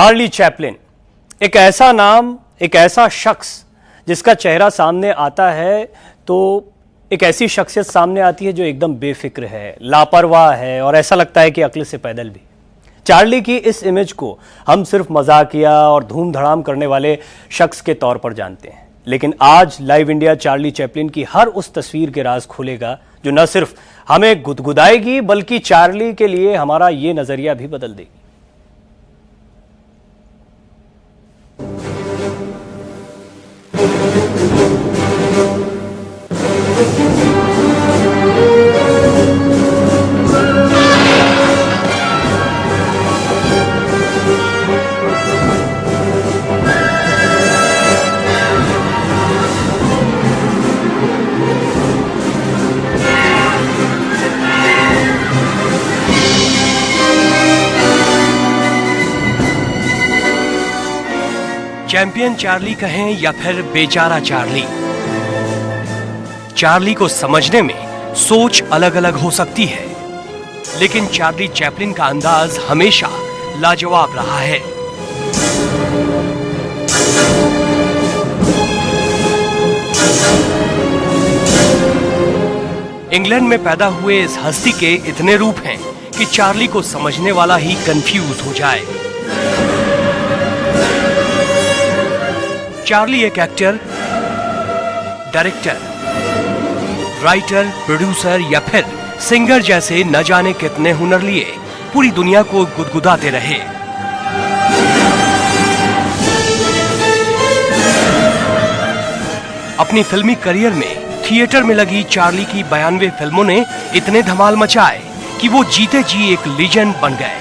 Charlie Chaplin एक ऐसा नाम, एक ऐसा शख्स जिसका चेहरा सामने आता है तो एक ऐसी शख्सियत सामने आती है जो एकदम बेफिक्र है, लापरवाह है और ऐसा लगता है कि अक्ल से पैदल भी। चार्ली की इस इमेज को हम सिर्फ मजाकिया और धूम धड़ाम करने वाले शख्स के तौर पर जानते हैं, लेकिन आज लाइव इंडिया चार्ली चैपलिन की हर उस तस्वीर के राज खोलेगा जो न सिर्फ हमें गुदगुदाएगी बल्कि चार्ली के लिए हमारा ये नजरिया भी बदल देगी। चैंपियन चार्ली कहें या फिर बेचारा चार्ली, चार्ली को समझने में सोच अलग अलग हो सकती है, लेकिन चार्ली चैपलिन का अंदाज हमेशा लाजवाब रहा है। इंग्लैंड में पैदा हुए इस हस्ती के इतने रूप हैं कि चार्ली को समझने वाला ही कंफ्यूज हो जाए। चार्ली एक एक्टर, डायरेक्टर, राइटर, प्रोड्यूसर या फिर सिंगर जैसे न जाने कितने हुनर लिए पूरी दुनिया को गुदगुदाते रहे। अपनी फिल्मी करियर में थिएटर में लगी चार्ली की 92 फिल्मों ने इतने धमाल मचाए कि वो जीते जी एक लीजेंड बन गए।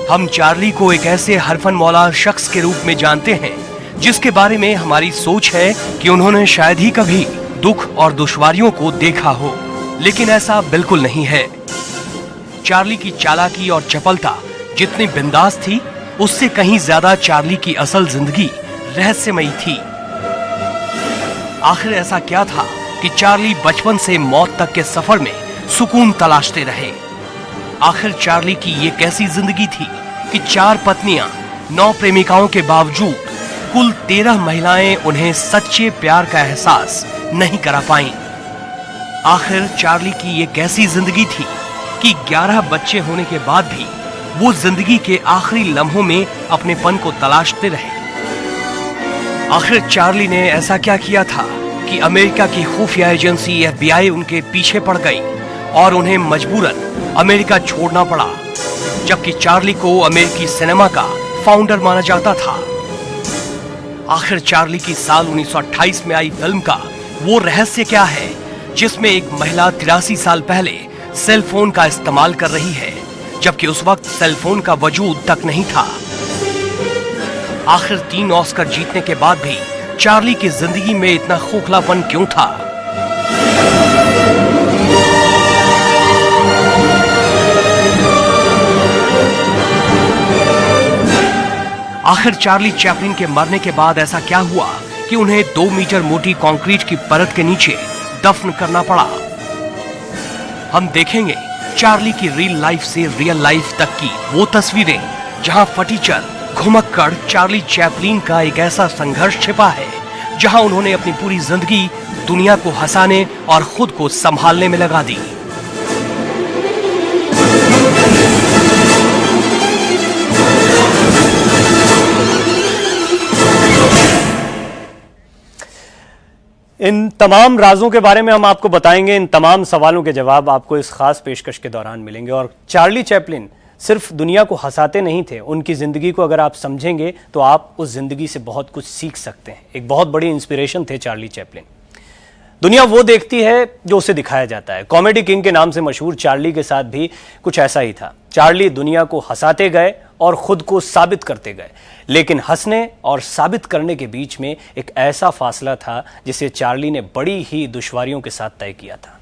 हम चार्ली को एक ऐसे हरफन मौला शख्स के रूप में जानते हैं जिसके बारे में हमारी सोच है कि उन्होंने शायद ही कभी दुख और दुश्वारियों को देखा हो, लेकिन ऐसा बिल्कुल नहीं है। चार्ली की चालाकी और चपलता जितनी बिंदास थी, उससे कहीं ज्यादा चार्ली की असल जिंदगी रहस्यमयी थी। आखिर ऐसा क्या था कि चार्ली बचपन से मौत तक के सफर में सुकून तलाशते रहे? आखिर चार्ली की ये कैसी जिंदगी थी कि 4 पत्नियां, 9 प्रेमिकाओं के बावजूद कुल 13 महिलाएं उन्हें सच्चे प्यार का एहसास नहीं करा पाईं। आखिर चार्ली की ये कैसी जिंदगी थी कि 11 बच्चे होने के बाद भी वो जिंदगी के आखिरी लम्हों में अपनेपन को तलाशते रहे? आखिर चार्ली ने ऐसा क्या किया था कि अमेरिका की खुफिया एजेंसी FBI उनके पीछे पड़ गई और उन्हें मजबूरन अमेरिका छोड़ना पड़ा, जबकि चार्ली को अमेरिकी सिनेमा का फाउंडर माना जाता था। आखिर चार्ली की साल 1928 में आई फिल्म का वो रहस्य क्या है जिसमें एक महिला 83 साल पहले सेल फोन का इस्तेमाल कर रही है, जबकि उस वक्त सेल फोन का वजूद तक नहीं था। आखिर 3 ऑस्कर जीतने के बाद भी चार्ली की जिंदगी में इतना खोखलापन क्यों था? आखिर चार्ली चैपलिन के मरने के बाद ऐसा क्या हुआ कि उन्हें 2 मीटर मोटी कंक्रीट की परत के नीचे दफन करना पड़ा? हम देखेंगे चार्ली की रियल लाइफ से रियल लाइफ तक की वो तस्वीरें जहां फटीचर घुमक्कड़ चार्ली चैपलिन का एक ऐसा संघर्ष छिपा है जहां उन्होंने अपनी पूरी जिंदगी दुनिया को हंसाने और खुद को संभालने में लगा दी। इन तमाम राजों के बारे में हम आपको बताएंगे, इन तमाम सवालों के जवाब आपको इस खास पेशकश के दौरान मिलेंगे। और चार्ली चैपलिन सिर्फ दुनिया को हंसाते नहीं थे, उनकी जिंदगी को अगर आप समझेंगे तो आप उस जिंदगी से बहुत कुछ सीख सकते हैं। एक बहुत बड़ी इंस्पिरेशन थे चार्ली चैपलिन। दुनिया वो देखती है जो उसे दिखाया जाता है। कॉमेडी किंग के नाम से मशहूर चार्ली के साथ भी कुछ ऐसा ही था। चार्ली दुनिया को हंसाते गए और खुद को साबित करते गए, लेकिन हंसने और साबित करने के बीच में एक ऐसा फासला था जिसे चार्ली ने बड़ी ही दुश्वारियों के साथ तय किया था।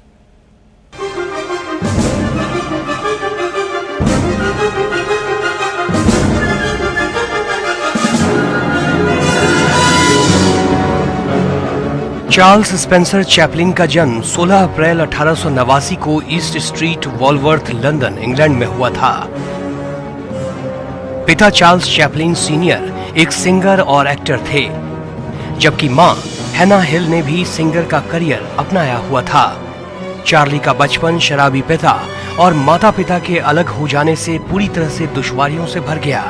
चार्ल्स स्पेंसर चैपलिन का जन्म 16 अप्रैल 1889 को ईस्ट स्ट्रीट, वॉलवर्थ, लंदन, इंग्लैंड में हुआ था। पिता चार्ल्स चैपलिन सीनियर एक सिंगर और एक्टर थे, जबकि मां हैना हिल ने भी सिंगर का करियर अपनाया हुआ था। चार्ली का बचपन शराबी पिता और माता पिता के अलग हो जाने से पूरी तरह से दुश्वारियों से भर गया।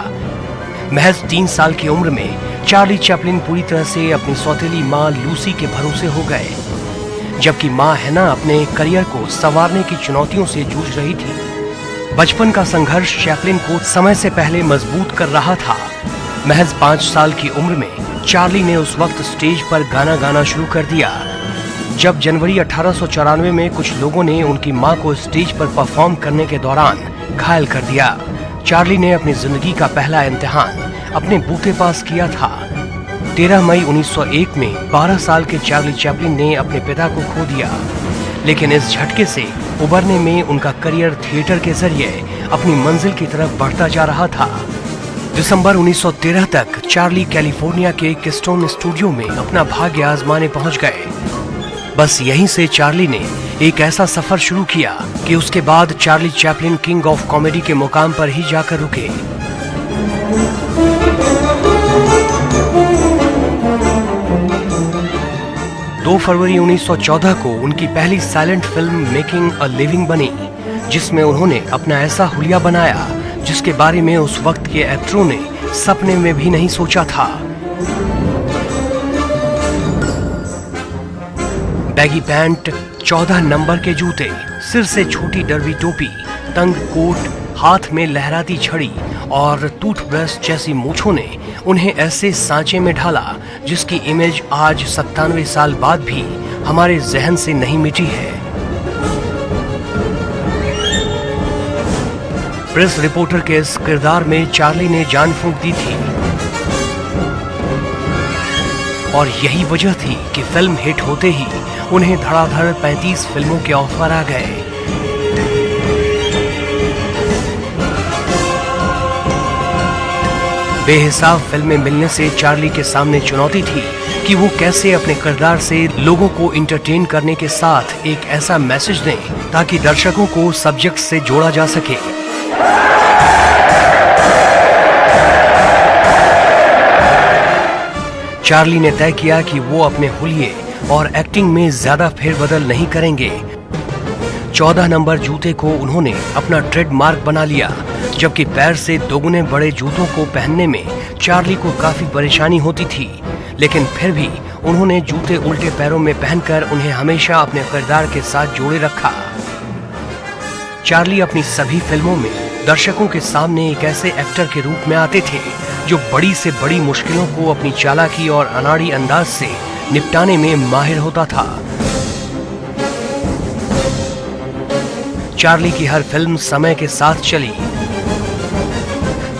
महज 3 साल की उम्र में चार्ली चैपलिन पूरी तरह से अपनी सौतेली मां लूसी के भरोसे हो गए, जबकि मां हैना अपने करियर को संवारने की चुनौतियों से जूझ रही थी। बचपन का संघर्ष चैपलिन को समय से पहले मजबूत कर रहा था। महज 5 साल की उम्र में चार्ली ने उस वक्त स्टेज पर गाना गाना शुरू कर दिया, जब जनवरी 1894 में कुछ लोगों ने उनकी मां को स्टेज पर परफॉर्म करने के दौरान घायल कर दिया। चार्ली ने अपनी जिंदगी का पहला इम्तिहान अपने बूते पास किया था। 13 मई 1901 में 12 साल के चार्ली चैपलिन ने अपने पिता को खो दिया, लेकिन इस झटके से उबरने में उनका करियर थिएटर के जरिए अपनी मंजिल की तरफ बढ़ता जा रहा था। दिसंबर 1913 तक चार्ली कैलिफोर्निया के किस्टोन स्टूडियो में अपना भाग्य आजमाने पहुंच गए। बस यहीं से चार्ली ने एक ऐसा सफर शुरू किया कि उसके बाद Charlie Chaplin king of comedy के मुकाम पर ही जाकर रुके। दो फरवरी 1914 को उनकी पहली silent film making a living बनी, जिसमें उन्होंने अपना ऐसा हुलिया बनाया जिसके बारे में उस वक्त के एक्टरों ने सपने में भी नहीं सोचा था। बैगी पैंट, 14 नंबर के जूते, सिर से छोटी डर्बी टोपी, तंग कोट, हाथ में लहराती छड़ी और टूथब्रश जैसी मूंछों ने उन्हें ऐसे सांचे में ढाला जिसकी इमेज आज 97 साल बाद भी हमारे जहन से नहीं मिटी है। प्रेस रिपोर्टर के इस किरदार में चार्ली ने जान फूंक दी थी, और यही वजह थी कि फिल्म हिट होते ही उन्हें धड़ाधड़ 35 फिल्मों के ऑफर आ गए। बेहिसाब फिल्में मिलने से चार्ली के सामने चुनौती थी कि वो कैसे अपने किरदार से लोगों को इंटरटेन करने के साथ एक ऐसा मैसेज दें ताकि दर्शकों को सब्जेक्ट से जोड़ा जा सके। चार्ली ने तय किया कि वो अपने हुलिये और एक्टिंग में ज्यादा फेरबदल नहीं करेंगे। 14 नंबर जूते को उन्होंने अपना ट्रेडमार्क बना लिया, जबकि पैर से दोगुने बड़े जूतों को पहनने में चार्ली को काफी परेशानी होती थी, लेकिन फिर भी उन्होंने जूते उल्टे पैरों में पहनकर उन्हें हमेशा अपने किरदार के साथ जोड़े रखा। चार्ली अपनी सभी फिल्मों में दर्शकों के सामने एक ऐसे एक्टर के रूप में आते थे जो बड़ी से बड़ी मुश्किलों को अपनी चालाकी और अनाड़ी अंदाज से निपटाने में माहिर होता था। चार्ली की हर फिल्म समय के साथ चली।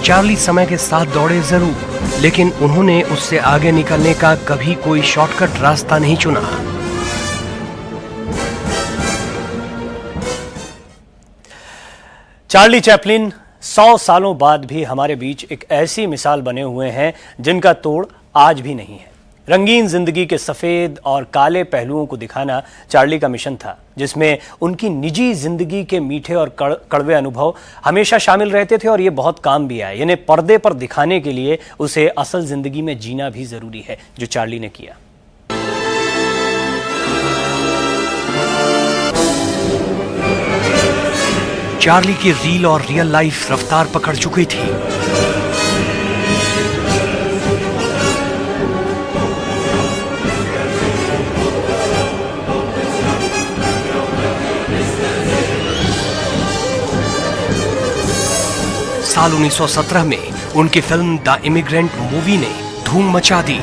चार्ली समय के साथ दौड़े जरूर, लेकिन उन्होंने उससे आगे निकलने का कभी कोई शॉर्टकट रास्ता नहीं चुना। चार्ली चैपलिन 100 सालों बाद भी हमारे बीच एक ऐसी मिसाल बने हुए हैं जिनका तोड़ आज भी नहीं है। रंगीन जिंदगी के सफेद और काले पहलुओं को दिखाना चार्ली का मिशन था, जिसमें उनकी निजी जिंदगी के मीठे और कड़वे अनुभव हमेशा शामिल रहते थे, और ये बहुत काम भी आए। इन्हें पर्दे पर दिखाने के लिए उसे असल जिंदगी में जीना भी जरूरी है, जो चार्ली ने किया। चार्ली की रील और रियल लाइफ रफ्तार पकड़ चुकी थी। साल 1917 में उनकी फिल्म द इमिग्रेंट मूवी ने धूम मचा दी।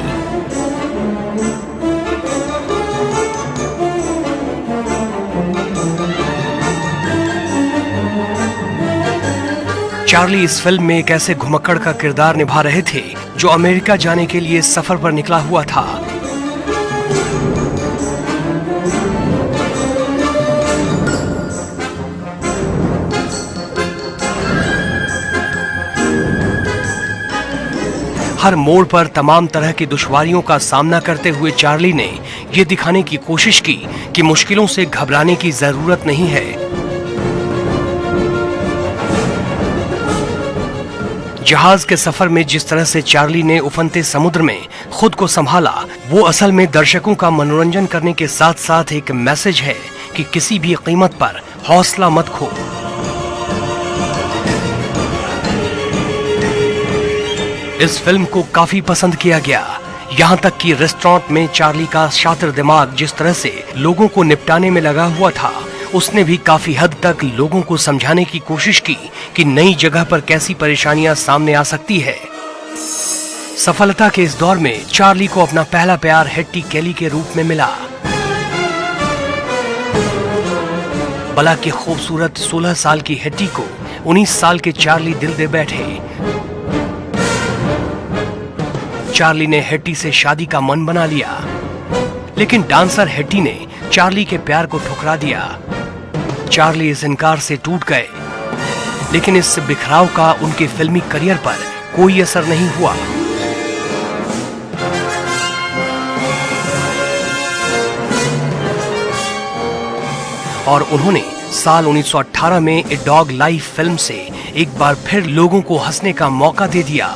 चार्ली इस फिल्म में एक ऐसे घुमक्कड़ का किरदार निभा रहे थे जो अमेरिका जाने के लिए सफर पर निकला हुआ था। हर मोड़ पर तमाम तरह की दुश्वारियों का सामना करते हुए चार्ली ने यह दिखाने की कोशिश की कि मुश्किलों से घबराने की जरूरत नहीं है। जहाज के सफर में जिस तरह से चार्ली ने उफनते समुद्र में खुद को संभाला, वो असल में दर्शकों का मनोरंजन करने के साथ साथ एक मैसेज है कि किसी भी कीमत पर हौसला मत खो। इस फिल्म को काफी पसंद किया गया, यहाँ तक कि रेस्टोरेंट में चार्ली का शातिर दिमाग जिस तरह से लोगों को निपटाने में लगा हुआ था, उसने भी काफी हद तक लोगों को समझाने की कोशिश की कि नई जगह पर कैसी परेशानियां सामने आ सकती है। सफलता के इस दौर में चार्ली को अपना पहला प्यार हेट्टी केली के रूप में मिला। भला की खूबसूरत 16 साल की हेट्टी को 19 साल के चार्ली दिल दे बैठे। चार्ली ने हेट्टी से शादी का मन बना लिया, लेकिन डांसर हेट्टी ने चार्ली के प्यार को ठुकरा दिया। चार्ली इस इनकार से टूट गए, लेकिन इस बिखराव का उनके फिल्मी करियर पर कोई असर नहीं हुआ। और उन्होंने साल 1918 में ए डॉग लाइफ फिल्म से एक बार फिर लोगों को हंसने का मौका दे दिया।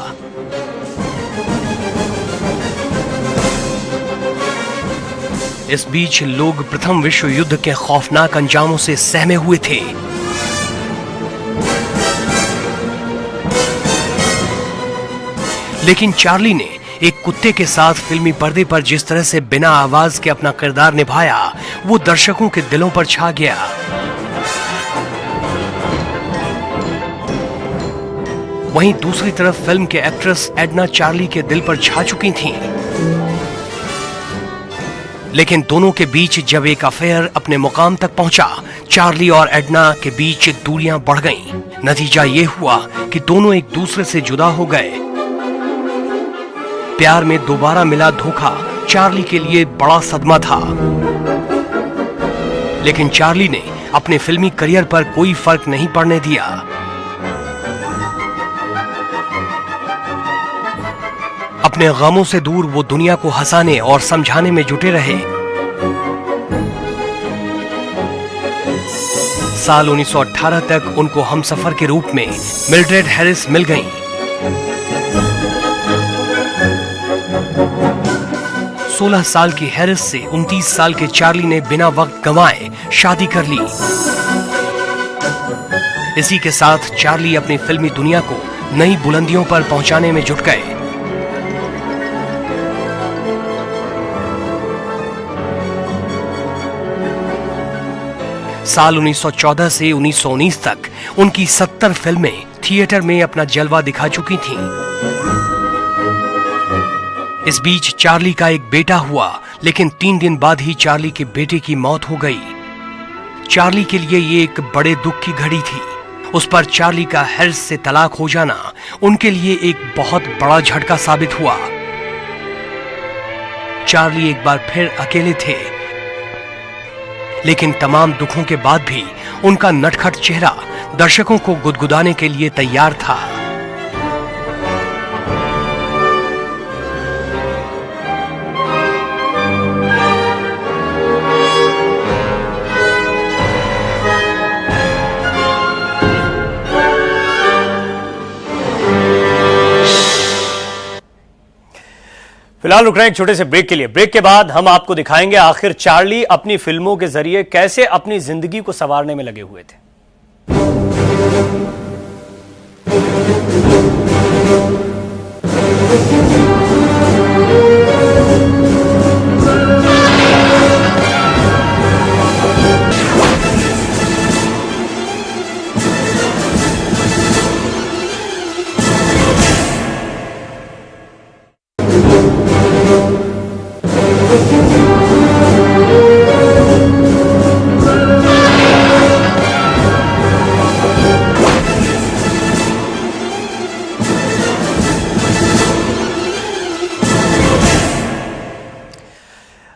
इस बीच लोग प्रथम विश्व युद्ध के खौफनाक अंजामों से सहमे हुए थे। लेकिन चार्ली ने एक कुत्ते के साथ फिल्मी पर्दे पर जिस तरह से बिना आवाज के अपना किरदार निभाया, वो दर्शकों के दिलों पर छा गया। वहीं दूसरी तरफ फिल्म के एक्ट्रेस एडना चार्ली के दिल पर छा चुकी थीं। लेकिन दोनों के बीच जब एक अफेयर अपने मुकाम तक पहुंचा, चार्ली और एडना के बीच दूरियां बढ़ गईं। नतीजा ये हुआ कि दोनों एक दूसरे से जुदा हो गए। प्यार में दोबारा मिला धोखा चार्ली के लिए बड़ा सदमा था, लेकिन चार्ली ने अपने फिल्मी करियर पर कोई फर्क नहीं पड़ने दिया। अपने गमों से दूर वो दुनिया को हंसाने और समझाने में जुटे रहे। साल 1918 तक उनको हमसफर के रूप में मिल्ड्रेड हैरिस मिल गईं। 16 साल की हैरिस से 29 साल के चार्ली ने बिना वक्त गंवाए शादी कर ली। इसी के साथ चार्ली अपनी फिल्मी दुनिया को नई बुलंदियों पर पहुंचाने में जुट गए। साल 1914 से 1919 तक उनकी 70 फिल्में थिएटर में अपना जलवा दिखा चुकी थीं। इस बीच चार्ली का एक बेटा हुआ, लेकिन 3 दिन बाद ही चार्ली के बेटे की मौत हो गई। चार्ली के लिए ये एक बड़े दुख की घड़ी थी। उस पर चार्ली का हैरिस से तलाक हो जाना उनके लिए एक बहुत बड़ा झटका साबित हुआ। चार्ली एक बार फिर अकेले थे, लेकिन तमाम दुखों के बाद भी उनका नटखट चेहरा दर्शकों को गुदगुदाने के लिए तैयार था। फिलहाल रुक रहे हैं एक छोटे से ब्रेक के लिए। ब्रेक के बाद हम आपको दिखाएंगे आखिर चार्ली अपनी फिल्मों के जरिए कैसे अपनी जिंदगी को संवारने में लगे हुए थे।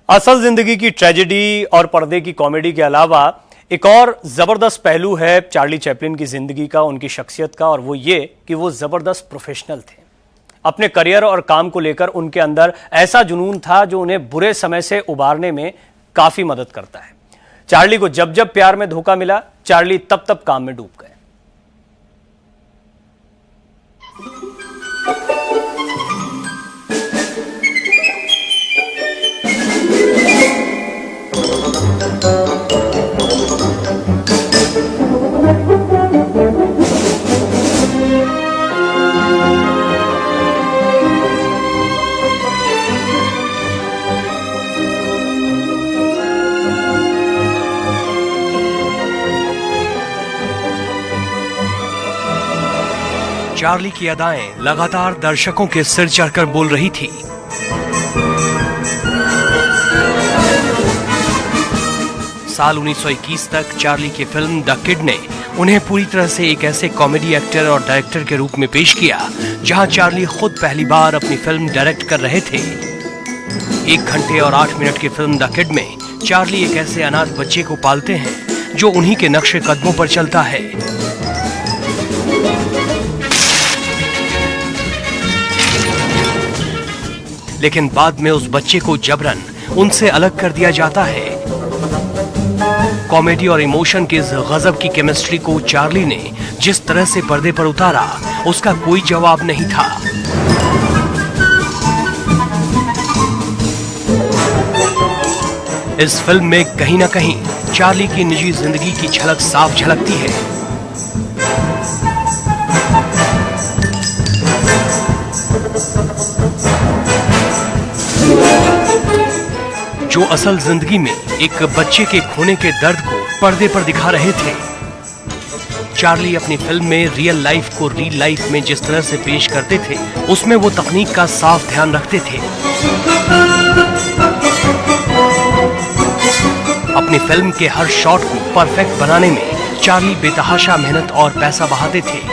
असल जिंदगी की ट्रेजेडी और पर्दे की कॉमेडी के अलावा एक और जबरदस्त पहलू है चार्ली चैपलिन की जिंदगी का, उनकी शख्सियत का, और वो ये कि वो जबरदस्त प्रोफेशनल थे। अपने करियर और काम को लेकर उनके अंदर ऐसा जुनून था जो उन्हें बुरे समय से उबारने में काफी मदद करता है। चार्ली को जब जब प्यार में धोखा मिला, चार्ली तब तब काम में डूब गए। चार्ली की अदाएं लगातार दर्शकों के सिर चढ़कर बोल रही थी। साल 1921 तक चार्ली की फिल्म द किड ने उन्हें पूरी तरह से एक ऐसे कॉमेडी एक्टर और डायरेक्टर के रूप में पेश किया जहां चार्ली खुद पहली बार अपनी फिल्म डायरेक्ट कर रहे थे। 1 घंटे और 8 मिनट की फिल्म द किड में चार्ली एक ऐसे अनाथ बच्चे को पालते हैं जो उन्हीं के नक्शे कदमों पर चलता है। लेकिन बाद में उस बच्चे को जबरन उनसे अलग कर दिया जाता है। कॉमेडी और इमोशन के इस गजब की केमिस्ट्री को चार्ली ने जिस तरह से पर्दे पर उतारा, उसका कोई जवाब नहीं था। इस फिल्म में कहीं ना कहीं चार्ली की निजी जिंदगी की झलक साफ झलकती है। जो असल जिंदगी में एक बच्चे के खोने के दर्द को पर्दे पर दिखा रहे थे। चार्ली अपनी फिल्म में रियल लाइफ को रियल लाइफ में जिस तरह से पेश करते थे, उसमें वो तकनीक का साफ ध्यान रखते थे। अपनी फिल्म के हर शॉट को परफेक्ट बनाने में चार्ली बेतहाशा मेहनत और पैसा बहाते थे।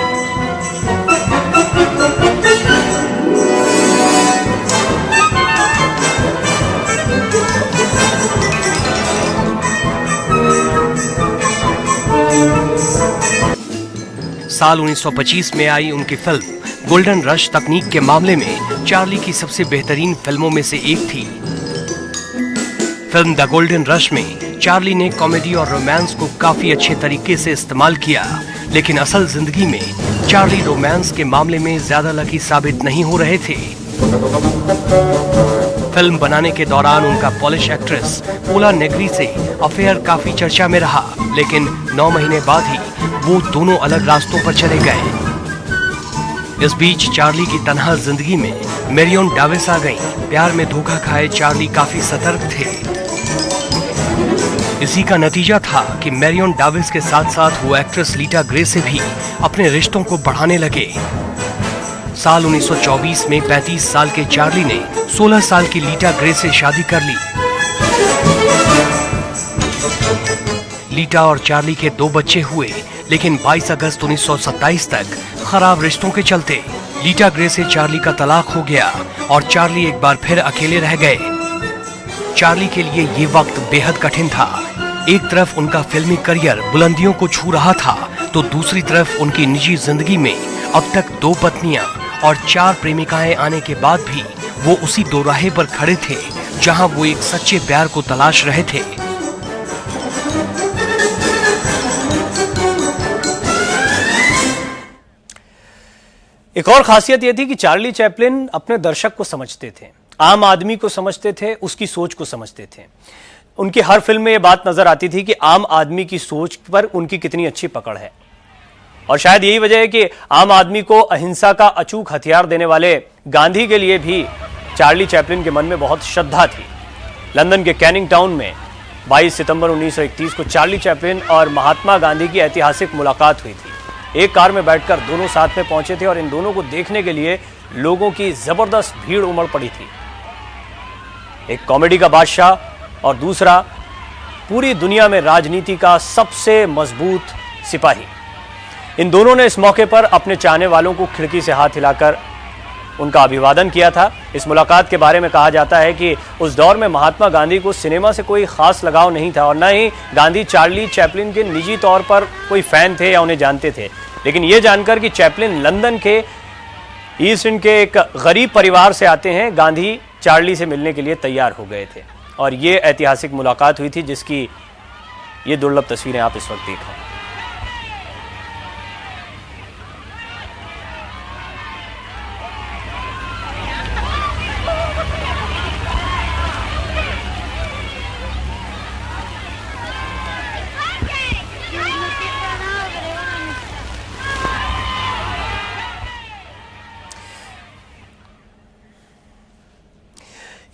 साल 1925 में आई उनकी फिल्म गोल्डन रश तकनीक के मामले में चार्ली की सबसे बेहतरीन फिल्मों में से एक थी। फिल्म द गोल्डन रश में चार्ली ने कॉमेडी और रोमांस को काफी अच्छे तरीके से इस्तेमाल किया, लेकिन असल जिंदगी में चार्ली रोमांस के मामले में ज्यादा लकी साबित नहीं हो रहे थे। फिल्म बनाने के दौरान उनका पॉलिश एक्ट्रेस पोला नेग्री से अफेयर काफी चर्चा में रहा, लेकिन 9 महीने बाद ही वो दोनों अलग रास्तों पर चले गए। इस बीच चार्ली की तन्हा जिंदगी में मैरियन डाविस आ गईं। प्यार में धोखा खाए चार्ली काफी सतर्क थे। इसी का नतीजा था कि मैरियन डाविस के साथ साथ वो एक्ट्रेस लीटा ग्रे से भी अपने रिश्तों को बढ़ाने लगे। साल 1924 में 35 साल के चार्ली ने 16 साल की लीटा ग्रे से शादी कर ली। लीटा और चार्ली के 2 बच्चे हुए, लेकिन 22 अगस्त 1927 तक खराब रिश्तों के चलते लीटा ग्रे से चार्ली का तलाक हो गया और चार्ली एक बार फिर अकेले रह गए। चार्ली के लिए ये वक्त बेहद कठिन था। एक तरफ उनका फिल्मी करियर बुलंदियों को छू रहा था, तो दूसरी तरफ उनकी निजी जिंदगी में अब तक 2 पत्नियां और 4 प्रेमिकाएं आने के बाद भी वो उसी दोराहे पर खड़े थे जहां वो एक सच्चे प्यार को तलाश रहे थे। एक और खासियत यह थी कि चार्ली चैपलिन अपने दर्शक को समझते थे, आम आदमी को समझते थे, उसकी सोच को समझते थे। उनकी हर फिल्म में यह बात नजर आती थी कि आम आदमी की सोच पर उनकी कितनी अच्छी पकड़ है। और शायद यही वजह है कि आम आदमी को अहिंसा का अचूक हथियार देने वाले गांधी के लिए भी चार्ली चैपलिन के मन में बहुत श्रद्धा थी। लंदन के कैनिंग टाउन में 22 सितंबर 1931 को चार्ली चैपलिन और महात्मा गांधी की ऐतिहासिक मुलाकात हुई थी। एक कार में बैठकर दोनों साथ में पहुंचे थे और इन दोनों को देखने के लिए लोगों की जबरदस्त भीड़ उमड़ पड़ी थी। एक कॉमेडी का बादशाह और दूसरा पूरी दुनिया में राजनीति का सबसे मजबूत सिपाही। इन दोनों ने इस मौके पर अपने चाहने वालों को खिड़की से हाथ हिलाकर उनका अभिवादन किया था। इस मुलाकात के बारे में कहा जाता है कि उस दौर में महात्मा गांधी को सिनेमा से कोई खास लगाव नहीं था और न ही गांधी चार्ली चैपलिन के निजी तौर पर कोई फैन थे या उन्हें जानते थे। लेकिन यह जानकर कि चैपलिन लंदन के ईस्ट इंड के एक गरीब परिवार से आते हैं। गांधी चार्ली से मिलने के लिए तैयार हो गए थे और ये ऐतिहासिक मुलाकात हुई थी जिसकी ये दुर्लभ तस्वीरें आप इस वक्त देख रहे हैं।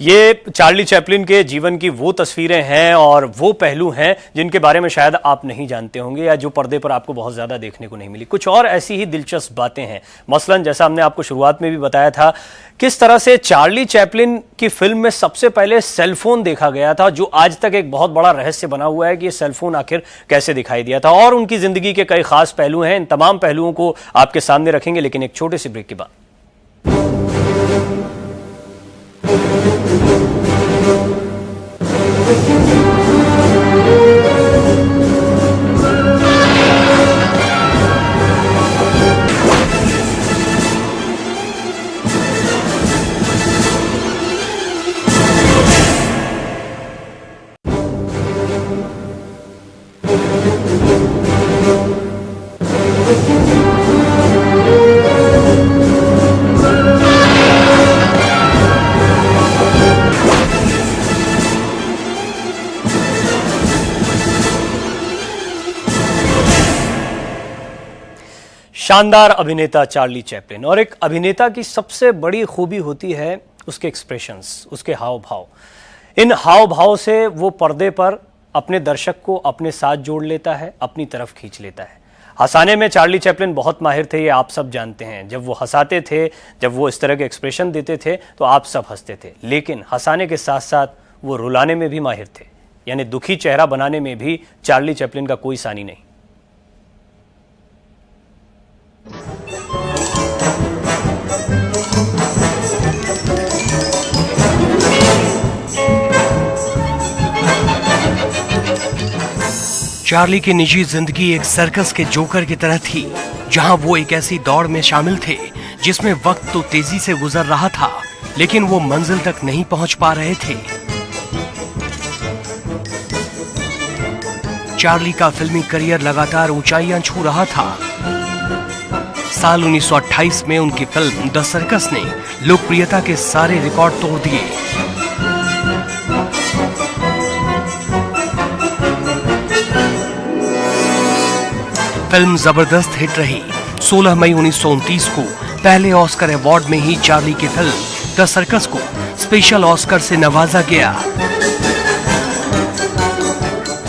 ये चार्ली चैपलिन के जीवन की वो तस्वीरें हैं और वो पहलू हैं जिनके बारे में शायद आप नहीं जानते होंगे या जो पर्दे पर आपको बहुत ज़्यादा देखने को नहीं मिली। कुछ और ऐसी ही दिलचस्प बातें हैं। मसलन जैसा हमने आपको शुरुआत में भी बताया था, किस तरह से चार्ली चैपलिन की फिल्म में सबसे पहले सेलफोन देखा गया था, जो आज तक एक बहुत बड़ा रहस्य बना हुआ है कि ये सेलफोन आखिर कैसे दिखाई दिया था। और उनकी ज़िंदगी के कई खास पहलू हैं। इन तमाम पहलुओं को आपके सामने रखेंगे, लेकिन एक छोटे से ब्रेक के बाद। शानदार अभिनेता चार्ली चैपलिन। और एक अभिनेता की सबसे बड़ी खूबी होती है उसके एक्सप्रेशंस, उसके हाव भाव। इन हाव भाव से वो पर्दे पर अपने दर्शक को अपने साथ जोड़ लेता है, अपनी तरफ खींच लेता है। हंसाने में चार्ली चैपलिन बहुत माहिर थे, ये आप सब जानते हैं। जब वो हंसाते थे, जब वो इस तरह के एक्सप्रेशन देते थे तो आप सब हंसते थे। लेकिन हंसाने के साथ साथ वो रुलाने में भी माहिर थे, यानी दुखी चेहरा बनाने में भी चार्ली चैपलिन का कोई सानी नहीं। चार्ली की निजी जिंदगी एक सर्कस के जोकर की तरह थी, जहां वो एक ऐसी दौड़ में शामिल थे जिसमें वक्त तो तेजी से गुजर रहा था, लेकिन वो मंजिल तक नहीं पहुंच पा रहे थे। चार्ली का फिल्मी करियर लगातार ऊंचाइयां छू रहा था। साल 1928 में उनकी फिल्म द सर्कस ने लोकप्रियता के सारे रिकॉर्ड तोड़ दिए। फिल्म जबरदस्त हिट रही। 16 मई 1929 को पहले ऑस्कर अवार्ड में ही चार्ली की फिल्म द सर्कस को स्पेशल ऑस्कर से नवाजा गया।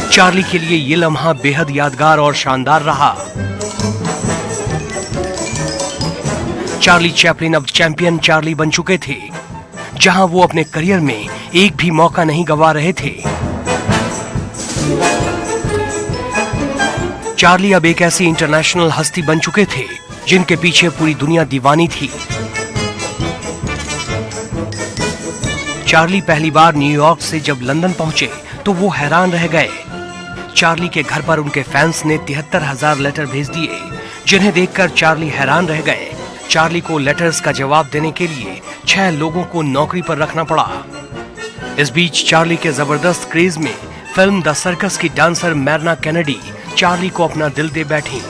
चार्ली के लिए ये लम्हा बेहद यादगार और शानदार रहा। चार्ली चैपलिन अब चैंपियन चार्ली बन चुके थे, जहां वो अपने करियर में एक भी मौका नहीं गंवा रहे थे। चार्ली अब एक ऐसी इंटरनेशनल हस्ती बन चुके थे जिनके पीछे पूरी दुनिया दीवानी थी। चार्ली पहली बार न्यूयॉर्क से जब लंदन पहुंचे तो वो हैरान रह गए। चार्ली के घर पर उनके फैंस ने 73,000 लेटर भेज दिए, जिन्हें देखकर चार्ली हैरान रह गए। चार्ली को लेटर्स का जवाब देने के लिए 6 लोगों को नौकरी पर रखना पड़ा। इस बीच चार्ली के जबरदस्त क्रेज में फिल्म द सर्कस की डांसर मैरना कैनेडी चार्ली को अपना दिल दे बैठी।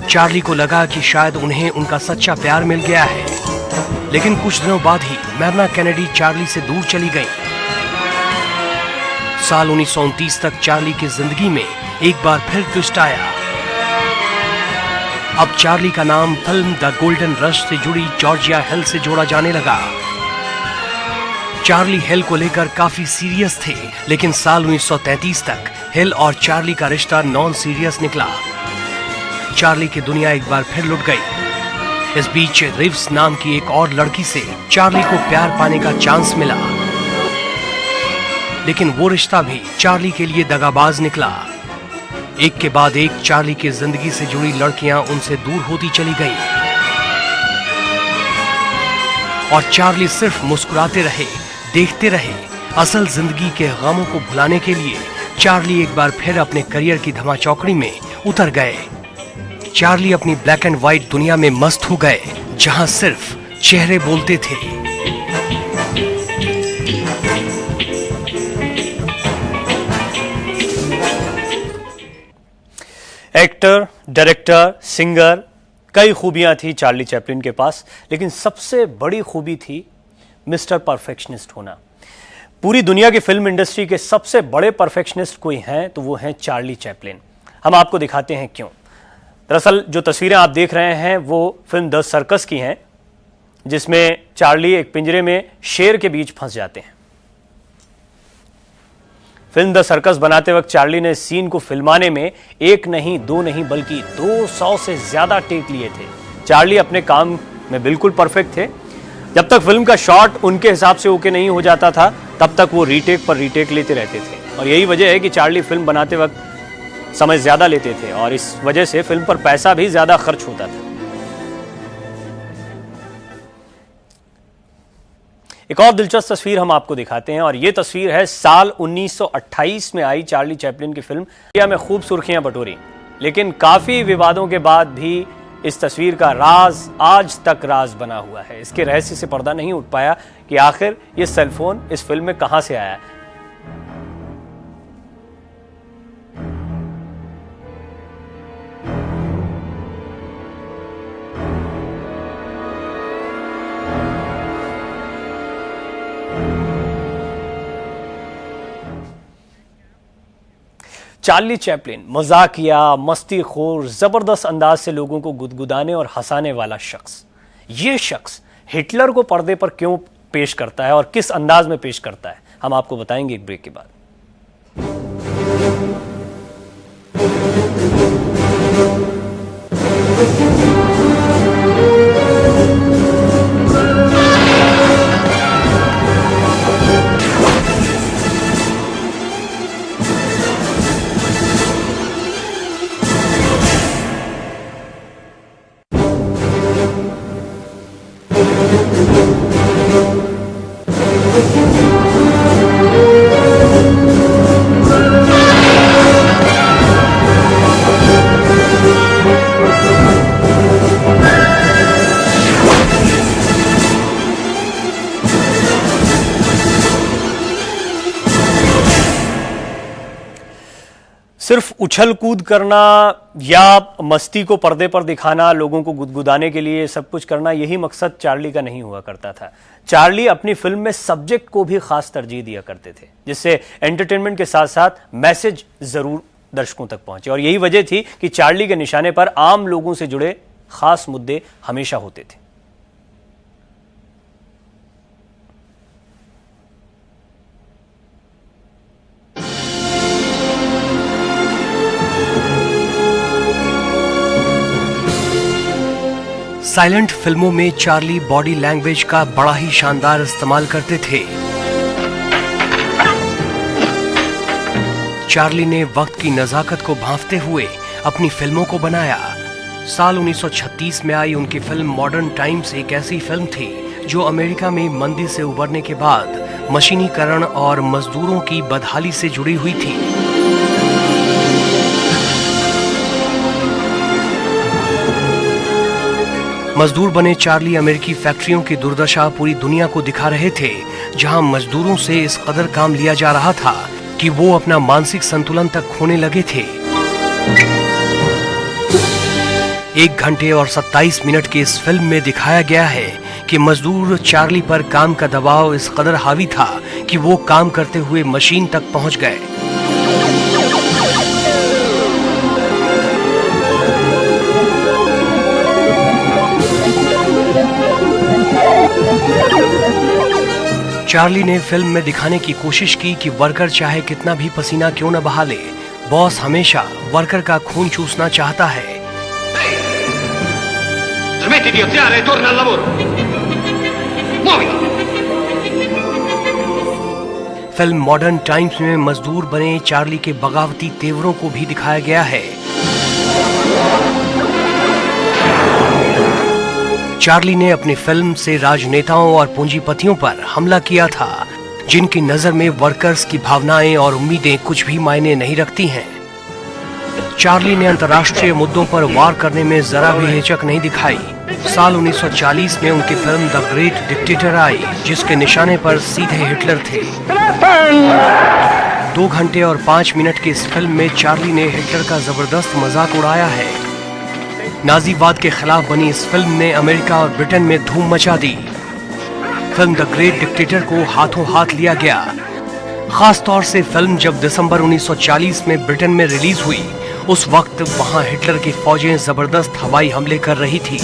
चार्ली को लगा कि शायद उन्हें उनका सच्चा प्यार मिल गया है, लेकिन कुछ दिनों बाद ही मैरना कैनेडी चार्ली से दूर चली गई। साल 1929 तक चार्ली की जिंदगी में एक बार फिर ट्विस्ट आया। अब चार्ली का नाम फिल्म द गोल्डन रश से जुड़ी जॉर्जिया हिल से जोड़ा जाने लगा। चार्ली हिल को लेकर काफी सीरियस थे, लेकिन साल 1933 तक हिल और चार्ली का रिश्ता नॉन सीरियस निकला। चार्ली की दुनिया एक बार फिर लुट गई। इस बीच रिव्स नाम की एक और लड़की से चार्ली को प्यार पाने का चांस मिला, लेकिन वो रिश्ता भी चार्ली के लिए दगाबाज निकला। एक के बाद एक चार्ली की जिंदगी से जुड़ी लड़कियां उनसे दूर होती चली गईं और चार्ली सिर्फ मुस्कुराते रहे, देखते रहे। असल जिंदगी के गमों को भुलाने के लिए चार्ली एक बार फिर अपने करियर की धमाचौकड़ी में उतर गए। चार्ली अपनी ब्लैक एंड व्हाइट दुनिया में मस्त हो गए, जहां सिर्फ चेहरे बोलते थे। एक्टर, डायरेक्टर, सिंगर, कई खूबियां थी चार्ली चैपलिन के पास, लेकिन सबसे बड़ी खूबी थी मिस्टर परफेक्शनिस्ट होना। पूरी दुनिया की फिल्म इंडस्ट्री के सबसे बड़े परफेक्शनिस्ट कोई हैं तो वो हैं चार्ली चैपलिन। हम आपको दिखाते हैं क्यों। दरअसल जो तस्वीरें आप देख रहे हैं वो फिल्म द सर्कस की हैं, जिसमें चार्ली एक पिंजरे में शेर के बीच फंस जाते हैं। फिल्म द सर्कस बनाते वक्त चार्ली ने सीन को फिल्माने में एक नहीं, दो नहीं, बल्कि 200 से ज्यादा टेक लिए थे। चार्ली अपने काम में बिल्कुल परफेक्ट थे। जब तक फिल्म का शॉट उनके हिसाब से ओके नहीं हो जाता था, तब तक वो रीटेक पर रीटेक लेते रहते थे। और यही वजह है कि चार्ली फिल्म बनाते वक्त समय ज्यादा लेते थे और इस वजह से फिल्म पर पैसा भी ज्यादा खर्च होता था। एक और दिलचस्प तस्वीर हम आपको दिखाते हैं और ये तस्वीर है साल 1928 में आई चार्ली चैपलिन की फिल्म। इंडिया में खूब सुर्खियां बटोरी, लेकिन काफी विवादों के बाद भी इस तस्वीर का राज आज तक राज बना हुआ है। इसके रहस्य से पर्दा नहीं उठ पाया कि आखिर ये सेलफोन इस फिल्म में कहां से आया। चार्ली चैपलिन मजाकिया, मस्तीखोर, जबरदस्त अंदाज से लोगों को गुदगुदाने और हंसाने वाला शख्स। ये शख्स हिटलर को पर्दे पर क्यों पेश करता है और किस अंदाज में पेश करता है, हम आपको बताएंगे एक ब्रेक के बाद। सिर्फ उछल कूद करना या मस्ती को पर्दे पर दिखाना, लोगों को गुदगुदाने के लिए सब कुछ करना, यही मकसद चार्ली का नहीं हुआ करता था। चार्ली अपनी फिल्म में सब्जेक्ट को भी खास तरजीह दिया करते थे, जिससे एंटरटेनमेंट के साथ साथ मैसेज जरूर दर्शकों तक पहुंचे। और यही वजह थी कि चार्ली के निशाने पर आम लोगों से जुड़े खास मुद्दे हमेशा होते थे। साइलेंट फिल्मों में चार्ली बॉडी लैंग्वेज का बड़ा ही शानदार इस्तेमाल करते थे। चार्ली ने वक्त की नजाकत को भांपते हुए अपनी फिल्मों को बनाया। साल 1936 में आई उनकी फिल्म मॉडर्न टाइम्स एक ऐसी फिल्म थी जो अमेरिका में मंदी से उबरने के बाद मशीनीकरण और मजदूरों की बदहाली से जुड़ी हुई थी। मजदूर बने चार्ली अमेरिकी फैक्ट्रियों की दुर्दशा पूरी दुनिया को दिखा रहे थे, जहां मजदूरों से इस कदर काम लिया जा रहा था कि वो अपना मानसिक संतुलन तक खोने लगे थे। 1 घंटे और 27 मिनट की इस फिल्म में दिखाया गया है कि मजदूर चार्ली पर काम का दबाव इस कदर हावी था कि वो काम करते हुए मशीन तक पहुंच गए। चार्ली ने फिल्म में दिखाने की कोशिश की कि वर्कर चाहे कितना भी पसीना क्यों न बहा ले, बॉस हमेशा वर्कर का खून चूसना चाहता है। Smetti di oziare e torna al lavoro. Muoviti. Film modern times में मजदूर बने चार्ली के बगावती तेवरों को भी दिखाया गया है। चार्ली ने अपनी फिल्म से राजनेताओं और पूंजीपतियों पर हमला किया था, जिनकी नजर में वर्कर्स की भावनाएं और उम्मीदें कुछ भी मायने नहीं रखती हैं। चार्ली ने अंतर्राष्ट्रीय मुद्दों पर वार करने में जरा भी हिचक नहीं दिखाई। साल 1940 में उनकी फिल्म द ग्रेट डिक्टेटर आई, जिसके निशाने पर सीधे हिटलर थे। 2 घंटे और 5 मिनट की इस फिल्म में चार्ली ने हिटलर का जबरदस्त मजाक उड़ाया है। नाजीवाद के खिलाफ बनी इस फिल्म ने अमेरिका और ब्रिटेन में धूम मचा दी। फिल्म द ग्रेट डिक्टेटर को हाथों हाथ लिया गया। खास तौर से फिल्म जब दिसंबर 1940 में ब्रिटेन में रिलीज हुई, उस वक्त वहां हिटलर की फौजें जबरदस्त हवाई हमले कर रही थी।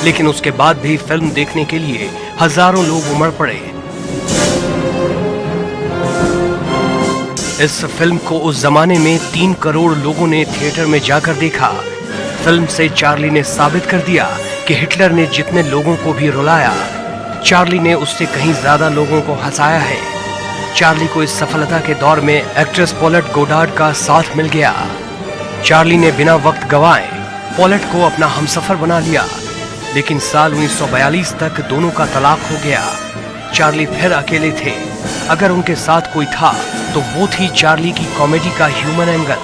लेकिन उसके बाद भी फिल्म देखने के लिए हजारों लोग उमड़ पड़े। इस फिल्म को उस जमाने में 3 करोड़ लोगों ने थिएटर में जाकर देखा। फिल्म से चार्ली ने साबित कर दिया कि हिटलर ने जितने लोगों को भी रुलाया, चार्ली ने उससे कहीं ज्यादा लोगों को हंसाया है। चार्ली को इस सफलता के दौर में एक्ट्रेस पॉलेट गोडार्ड का साथ मिल गया। चार्ली ने बिना वक्त गवाए पॉलेट को अपना हमसफर बना लिया, लेकिन साल 1942 तक दोनों का तलाक हो गया। चार्ली फिर अकेले थे। अगर उनके साथ कोई था तो वो थी चार्ली की कॉमेडी का ह्यूमन एंगल,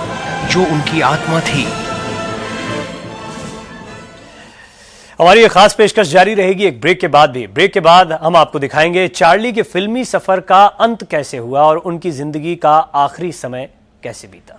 जो उनकी आत्मा थी। हमारी ये खास पेशकश जारी रहेगी एक ब्रेक के बाद भी। ब्रेक के बाद हम आपको दिखाएंगे चार्ली के फिल्मी सफर का अंत कैसे हुआ और उनकी जिंदगी का आखिरी समय कैसे बीता।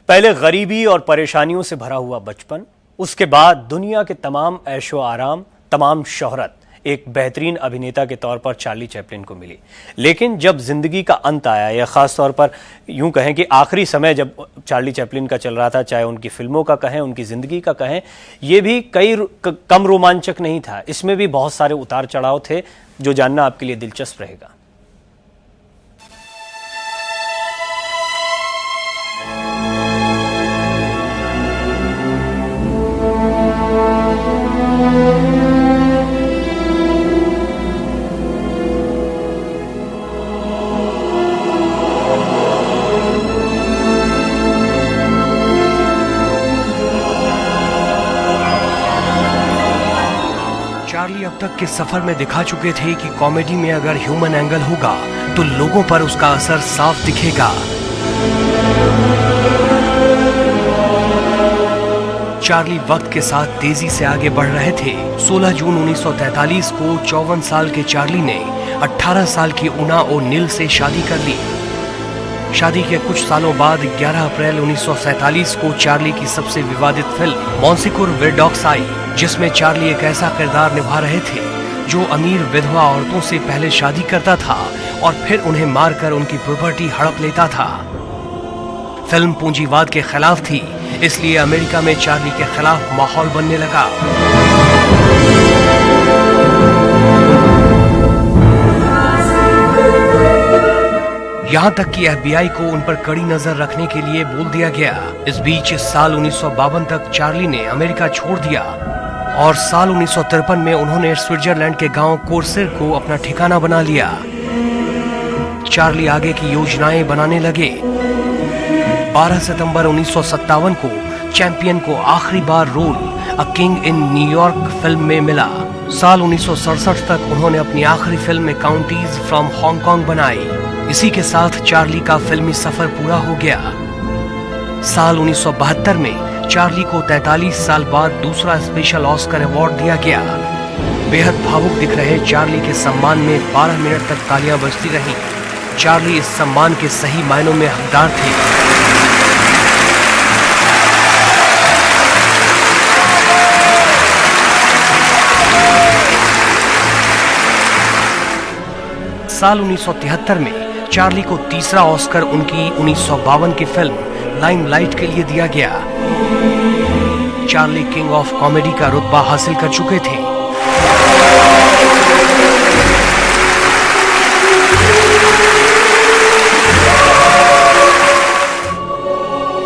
पहले गरीबी और परेशानियों से भरा हुआ बचपन, उसके बाद दुनिया के तमाम ऐशो आराम, तमाम शोहरत एक बेहतरीन अभिनेता के तौर पर चार्ली चैपलिन को मिली। लेकिन जब जिंदगी का अंत आया, या खास तौर पर यूं कहें कि आखिरी समय जब चार्ली चैपलिन का चल रहा था, चाहे उनकी फिल्मों का कहें, उनकी जिंदगी का कहें, ये भी कम रोमांचक नहीं था। इसमें भी बहुत सारे उतार चढ़ाव थे, जो जानना आपके लिए दिलचस्प रहेगा। चार्ली अब तक के सफर में दिखा चुके थे कि कॉमेडी में अगर ह्यूमन एंगल होगा तो लोगों पर उसका असर साफ दिखेगा। चार्ली वक्त के साथ तेजी से आगे बढ़ रहे थे। 16 जून 1943 को 54 साल के चार्ली ने 18 साल की उना ओ'नील से शादी कर ली। शादी के कुछ सालों बाद 11 अप्रैल 1947 को चार्ली की सबसे विवादित फिल्म मॉन्सिकुर विडॉक्स आई, जिसमें चार्ली एक ऐसा किरदार निभा रहे थे जो अमीर विधवा औरतों से पहले शादी करता था और फिर उन्हें मारकर उनकी प्रॉपर्टी हड़प लेता था। फिल्म पूंजीवाद के खिलाफ थी, इसलिए अमेरिका में चार्ली के खिलाफ माहौल बनने लगा। यहाँ तक कि FBI को उन पर कड़ी नजर रखने के लिए बोल दिया गया। इस बीच इस साल 1952 तक चार्ली ने अमेरिका छोड़ दिया और साल 1953 में उन्होंने स्विट्जरलैंड के गांव कोर्सेर को अपना ठिकाना बना लिया। चार्ली आगे की योजनाएं बनाने लगे। 12 सितंबर 1957 को चैंपियन को आखिरी बार role a king in New York film में मिला। साल 1967 तक उन्होंने अपनी आखिरी फिल्म काउंटीज फ्रॉम हांगकांग बनाई। इसी के साथ चार्ली का फिल्मी सफर पूरा हो गया। साल 1972 में चार्ली को 43 साल बाद दूसरा स्पेशल ऑस्कर अवार्ड दिया गया। बेहद भावुक दिख रहे चार्ली के सम्मान में 12 मिनट तक तालियां बजती रहीं। चार्ली इस सम्मान के सही मायनों में हकदार थे। साल 1973 में चार्ली को तीसरा ऑस्कर उनकी 1952 की फिल्म लाइमलाइट के लिए दिया गया। चार्ली किंग ऑफ कॉमेडी का रुतबा हासिल कर चुके थे।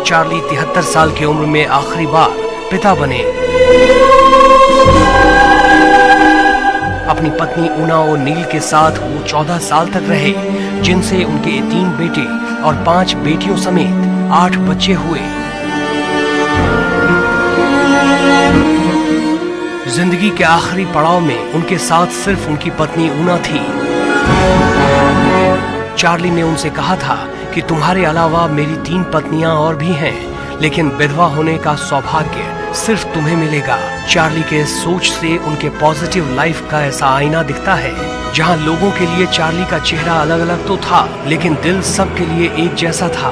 चार्ली 73 साल की उम्र में आखिरी बार पिता बने। अपनी पत्नी उना और नील के साथ वो 14 साल तक रहे, जिनसे उनके 3 बेटे और 5 बेटियों समेत 8 बच्चे हुए। जिंदगी के आखिरी पड़ाव में उनके साथ सिर्फ उनकी पत्नी उना थी। चार्ली ने उनसे कहा था कि तुम्हारे अलावा मेरी 3 पत्नियां और भी हैं, लेकिन विधवा होने का सौभाग्य सिर्फ तुम्हें मिलेगा। चार्ली के सोच से उनके पॉजिटिव लाइफ का ऐसा आईना दिखता है, जहां लोगों के लिए चार्ली का चेहरा अलग अलग तो था, लेकिन दिल सबके लिए एक जैसा था।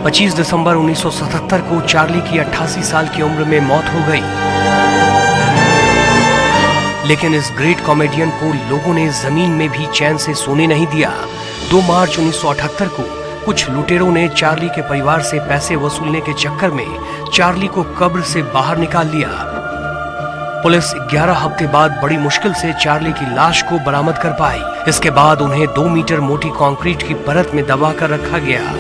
25 दिसंबर 1977 को चार्ली की 88 साल की उम्र में मौत हो गई। लेकिन इस ग्रेट कॉमेडियन को लोगों ने जमीन में भी चैन से सोने नहीं दिया। 2 मार्च 1978 को कुछ लुटेरों ने चार्ली के परिवार से पैसे वसूलने के चक्कर में चार्ली को कब्र से बाहर निकाल लिया। पुलिस 11 हफ्ते बाद बड़ी मुश्किल से चार्ली की लाश को बरामद कर पाई। इसके बाद उन्हें 2 मीटर मोटी कंक्रीट की परत में दबा कर रखा गया।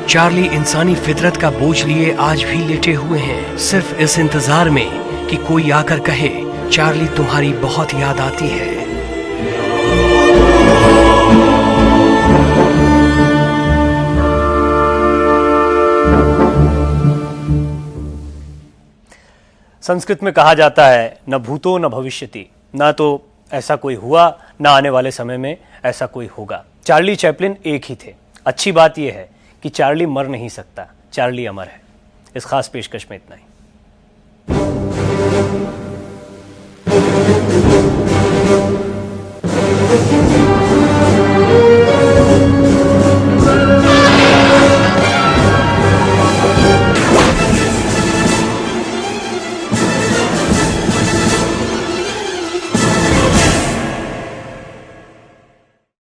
चार्ली इंसानी फितरत का बोझ लिए आज भी लेटे हुए हैं, सिर्फ इस इंतजार में कि कोई आकर कहे, चार्ली तुम्हारी बहुत याद आती है। संस्कृत में कहा जाता है, न भूतो न भविष्यति, ना तो ऐसा कोई हुआ, ना आने वाले समय में ऐसा कोई होगा। चार्ली चैपलिन एक ही थे। अच्छी बात यह है कि चार्ली मर नहीं सकता, चार्ली अमर है। इस खास पेशकश में इतना ही।